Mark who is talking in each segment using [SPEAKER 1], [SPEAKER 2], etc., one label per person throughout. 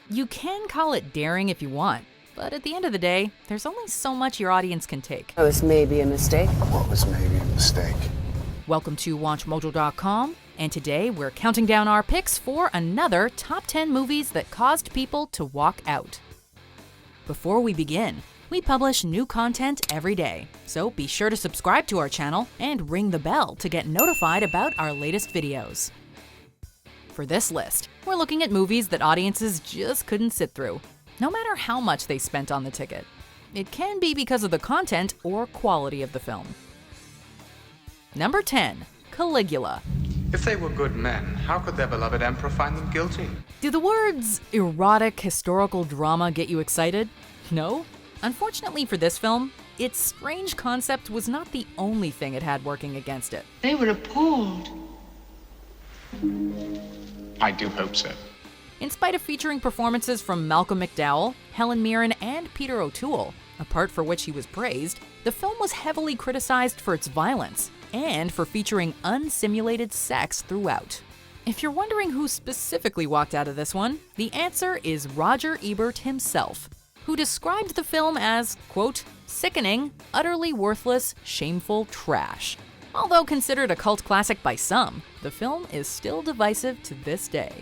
[SPEAKER 1] You can call it daring if you want, but at the end of the day, there's only so much your audience can take.
[SPEAKER 2] That was maybe a mistake.
[SPEAKER 3] What was maybe a mistake?
[SPEAKER 1] Welcome to WatchMojo.com, and today we're counting down our picks for another top 10 movies that caused people to walk out. Before we begin, we publish new content every day, so be sure to subscribe to our channel and ring the bell to get notified about our latest videos. For this list, we're looking at movies that audiences just couldn't sit through, no matter how much they spent on the ticket. It can be because of the content or quality of the film. Number 10, Caligula.
[SPEAKER 4] If they were good men, how could their beloved emperor find them guilty?
[SPEAKER 1] Do the words erotic historical drama get you excited? No? Unfortunately for this film, its strange concept was not the only thing it had working against it.
[SPEAKER 5] They were appalled.
[SPEAKER 4] I do hope so.
[SPEAKER 1] In spite of featuring performances from Malcolm McDowell, Helen Mirren, and Peter O'Toole, a part for which he was praised, the film was heavily criticized for its violence and for featuring unsimulated sex throughout. If you're wondering who specifically walked out of this one, the answer is Roger Ebert himself, who described the film as, quote, sickening, utterly worthless, shameful trash. Although considered a cult classic by some, the film is still divisive to this day.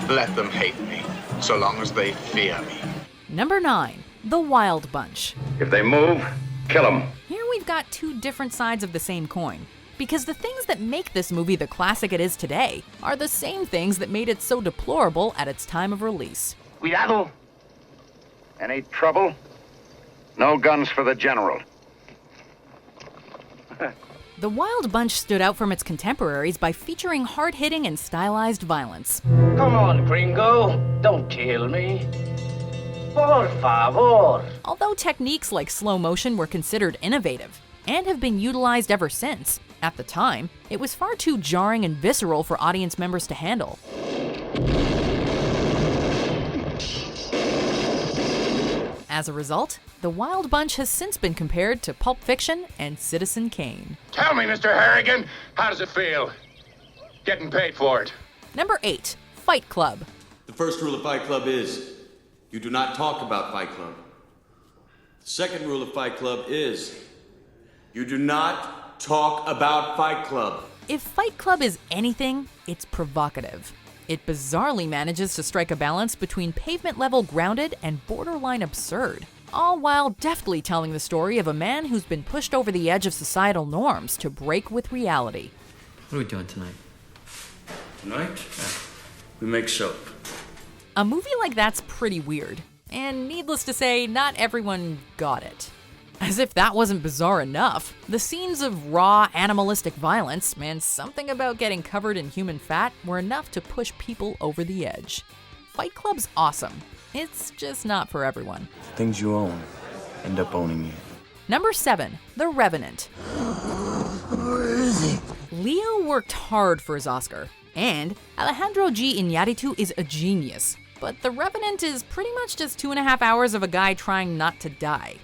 [SPEAKER 4] Let them hate me, so long as they fear me.
[SPEAKER 1] Number 9, The Wild Bunch.
[SPEAKER 6] If they move, kill them.
[SPEAKER 1] Here we've got two different sides of the same coin, because the things that make this movie the classic it is today are the same things that made it so deplorable at its time of release.
[SPEAKER 6] Cuidado. Any trouble? No guns for the general.
[SPEAKER 1] The Wild Bunch stood out from its contemporaries by featuring hard-hitting and stylized violence.
[SPEAKER 7] Come on, gringo. Don't kill me. Por favor.
[SPEAKER 1] Although techniques like slow motion were considered innovative and have been utilized ever since, at the time, it was far too jarring and visceral for audience members to handle. As a result, The Wild Bunch has since been compared to Pulp Fiction and Citizen Kane.
[SPEAKER 6] Tell me, Mr. Harrigan, how does it feel? Getting paid for it.
[SPEAKER 1] Number 8, Fight Club.
[SPEAKER 8] The first rule of Fight Club is, you do not talk about Fight Club. The second rule of Fight Club is, you do not talk about Fight Club.
[SPEAKER 1] If Fight Club is anything, it's provocative. It bizarrely manages to strike a balance between pavement-level grounded and borderline absurd, all while deftly telling the story of a man who's been pushed over the edge of societal norms to break with reality.
[SPEAKER 9] What are we doing tonight?
[SPEAKER 8] Tonight, we make soap.
[SPEAKER 1] A movie like that's pretty weird, and needless to say, not everyone got it. As if that wasn't bizarre enough, the scenes of raw, animalistic violence and something about getting covered in human fat were enough to push people over the edge. Fight Club's awesome. It's just not for everyone.
[SPEAKER 3] Things you own end up owning you.
[SPEAKER 1] Number 7, The Revenant. Leo worked hard for his Oscar, and Alejandro G. Iñárritu is a genius, but The Revenant is pretty much just 2.5 hours of a guy trying not to die.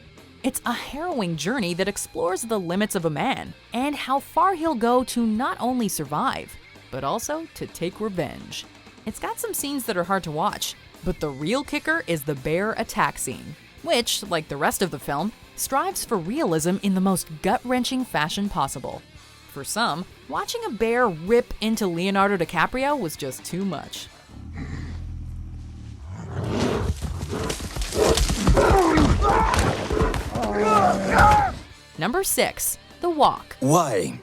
[SPEAKER 1] It's a harrowing journey that explores the limits of a man and how far he'll go to not only survive, but also to take revenge. It's got some scenes that are hard to watch, but the real kicker is the bear attack scene, which, like the rest of the film, strives for realism in the most gut-wrenching fashion possible. For some, watching a bear rip into Leonardo DiCaprio was just too much. Number 6, The Walk.
[SPEAKER 10] Why?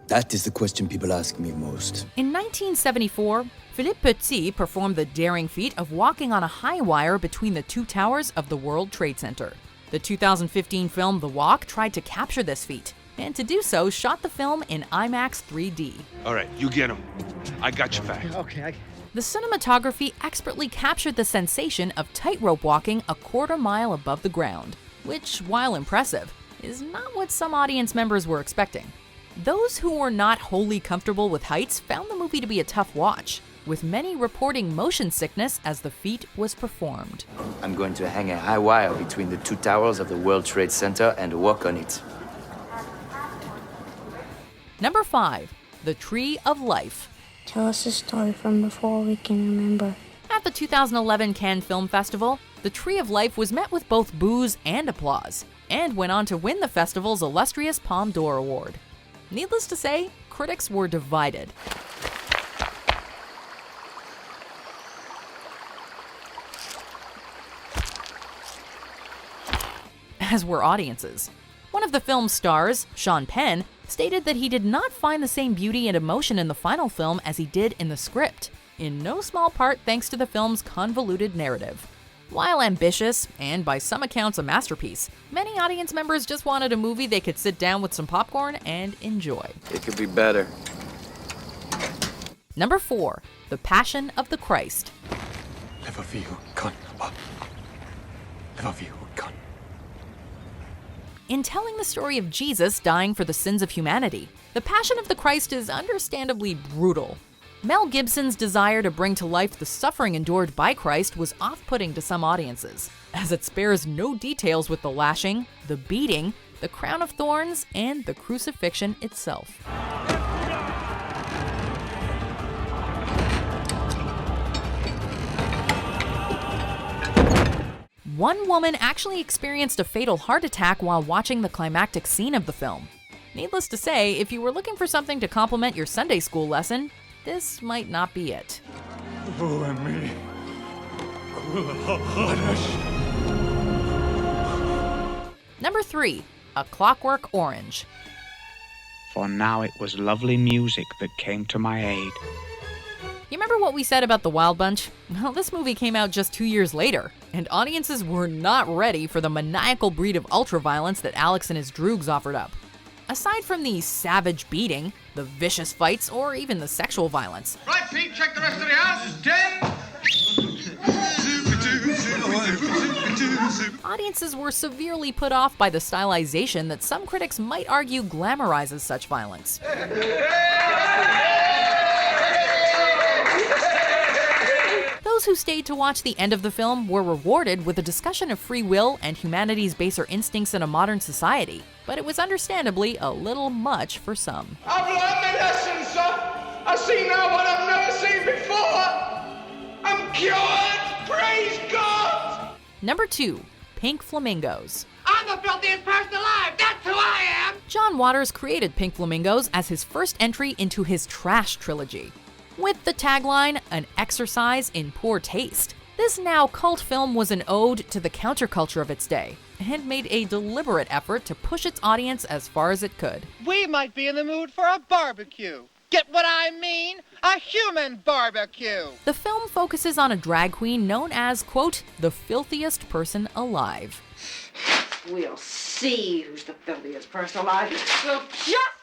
[SPEAKER 10] That is the question people ask me most.
[SPEAKER 1] In 1974, Philippe Petit performed the daring feat of walking on a high wire between the two towers of the World Trade Center. The 2015 film The Walk tried to capture this feat, and to do so shot the film in IMAX 3D.
[SPEAKER 11] All right, you get him. I got your back.
[SPEAKER 9] Okay.
[SPEAKER 1] The cinematography expertly captured the sensation of tightrope walking a quarter mile above the ground, which, while impressive, is not what some audience members were expecting. Those who were not wholly comfortable with heights found the movie to be a tough watch, with many reporting motion sickness as the feat was performed.
[SPEAKER 10] I'm going to hang a high wire between the two towers of the World Trade Center and walk on it.
[SPEAKER 1] Number 5, The Tree of Life.
[SPEAKER 12] Tell us a story from before we can remember.
[SPEAKER 1] At the 2011 Cannes Film Festival, The Tree of Life was met with both boos and applause, and went on to win the festival's illustrious Palme d'Or award. Needless to say, critics were divided. As were audiences. One of the film's stars, Sean Penn, stated that he did not find the same beauty and emotion in the final film as he did in the script, in no small part thanks to the film's convoluted narrative. While ambitious, and by some accounts a masterpiece, many audience members just wanted a movie they could sit down with some popcorn and enjoy.
[SPEAKER 3] It could be better.
[SPEAKER 1] Number 4. The Passion of the Christ. In telling the story of Jesus dying for the sins of humanity, The Passion of the Christ is understandably brutal. Mel Gibson's desire to bring to life the suffering endured by Christ was off-putting to some audiences, as it spares no details with the lashing, the beating, the crown of thorns, and the crucifixion itself. One woman actually experienced a fatal heart attack while watching the climactic scene of the film. Needless to say, if you were looking for something to complement your Sunday school lesson, this might not be it. Number 3. A Clockwork Orange.
[SPEAKER 2] For now it was lovely music that came to my aid.
[SPEAKER 1] You remember what we said about The Wild Bunch? Well, this movie came out just 2 years later, and audiences were not ready for the maniacal breed of ultraviolence that Alex and his droogs offered up. Aside from the savage beating, the vicious fights, or even the sexual violence.
[SPEAKER 4] Right, Pete, check the rest of the house. 10.
[SPEAKER 1] Audiences were severely put off by the stylization that some critics might argue glamorizes such violence. Those who stayed to watch the end of the film were rewarded with a discussion of free will and humanity's baser instincts in a modern society, but it was understandably a little much for some.
[SPEAKER 4] I've learned my lesson, sir. I see now what I've never seen before. I'm cured. Praise God.
[SPEAKER 1] Number 2. Pink Flamingos.
[SPEAKER 7] I'm the filthiest person alive. That's who I am.
[SPEAKER 1] John Waters created Pink Flamingos as his first entry into his trash trilogy. With the tagline, "An exercise in poor taste," this now cult film was an ode to the counterculture of its day, and made a deliberate effort to push its audience as far as it could.
[SPEAKER 5] We might be in the mood for a barbecue. Get what I mean? A human barbecue.
[SPEAKER 1] The film focuses on a drag queen known as, quote, the filthiest person alive.
[SPEAKER 9] We'll see who's the filthiest person alive. We'll just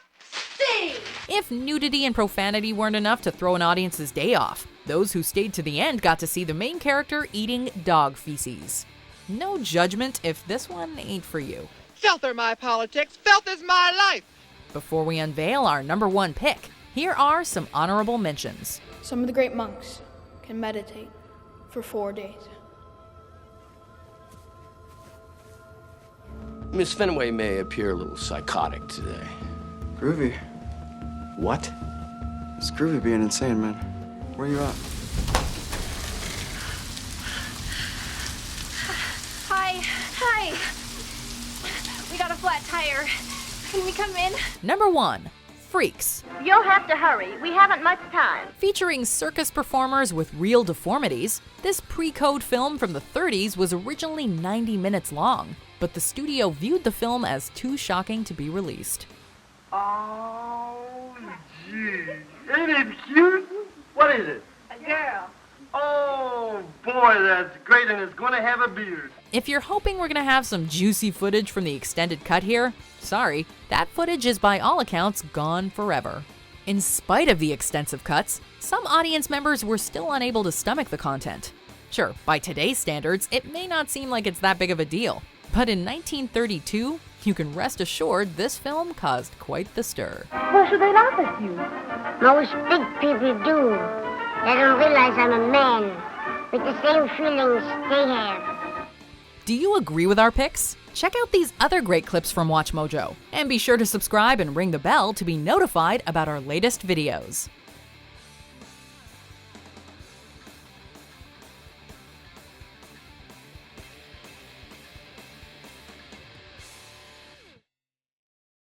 [SPEAKER 9] see!
[SPEAKER 1] If nudity and profanity weren't enough to throw an audience's day off, those who stayed to the end got to see the main character eating dog feces. No judgment if this one ain't for you.
[SPEAKER 5] Filth are my politics. Filth is my life.
[SPEAKER 1] Before we unveil our number 1 pick, here are some honorable mentions.
[SPEAKER 12] Some of the great monks can meditate for 4 days.
[SPEAKER 13] Miss Fenway may appear a little psychotic today.
[SPEAKER 3] Groovy.
[SPEAKER 13] What?
[SPEAKER 3] It's groovy being insane, man. Where you at?
[SPEAKER 12] Hi. We got a flat tire. Can we come in?
[SPEAKER 1] Number 1. Freaks.
[SPEAKER 14] You'll have to hurry. We haven't much time.
[SPEAKER 1] Featuring circus performers with real deformities, this pre-code film from the 30s was originally 90 minutes long, but the studio viewed the film as too shocking to be released.
[SPEAKER 15] Oh, gee. Ain't it cute? What is it?
[SPEAKER 14] A girl.
[SPEAKER 15] Oh, boy, that's great, and it's going to have a beard.
[SPEAKER 1] If you're hoping we're going to have some juicy footage from the extended cut here, sorry, that footage is by all accounts gone forever. In spite of the extensive cuts, some audience members were still unable to stomach the content. Sure, by today's standards, it may not seem like it's that big of a deal, but in 1932, you can rest assured this film caused quite the stir.
[SPEAKER 14] Why should they laugh at you?
[SPEAKER 16] Most big people do. They don't realize I'm a man with the same feelings they have.
[SPEAKER 1] Do you agree with our picks? Check out these other great clips from WatchMojo, and be sure to subscribe and ring the bell to be notified about our latest videos.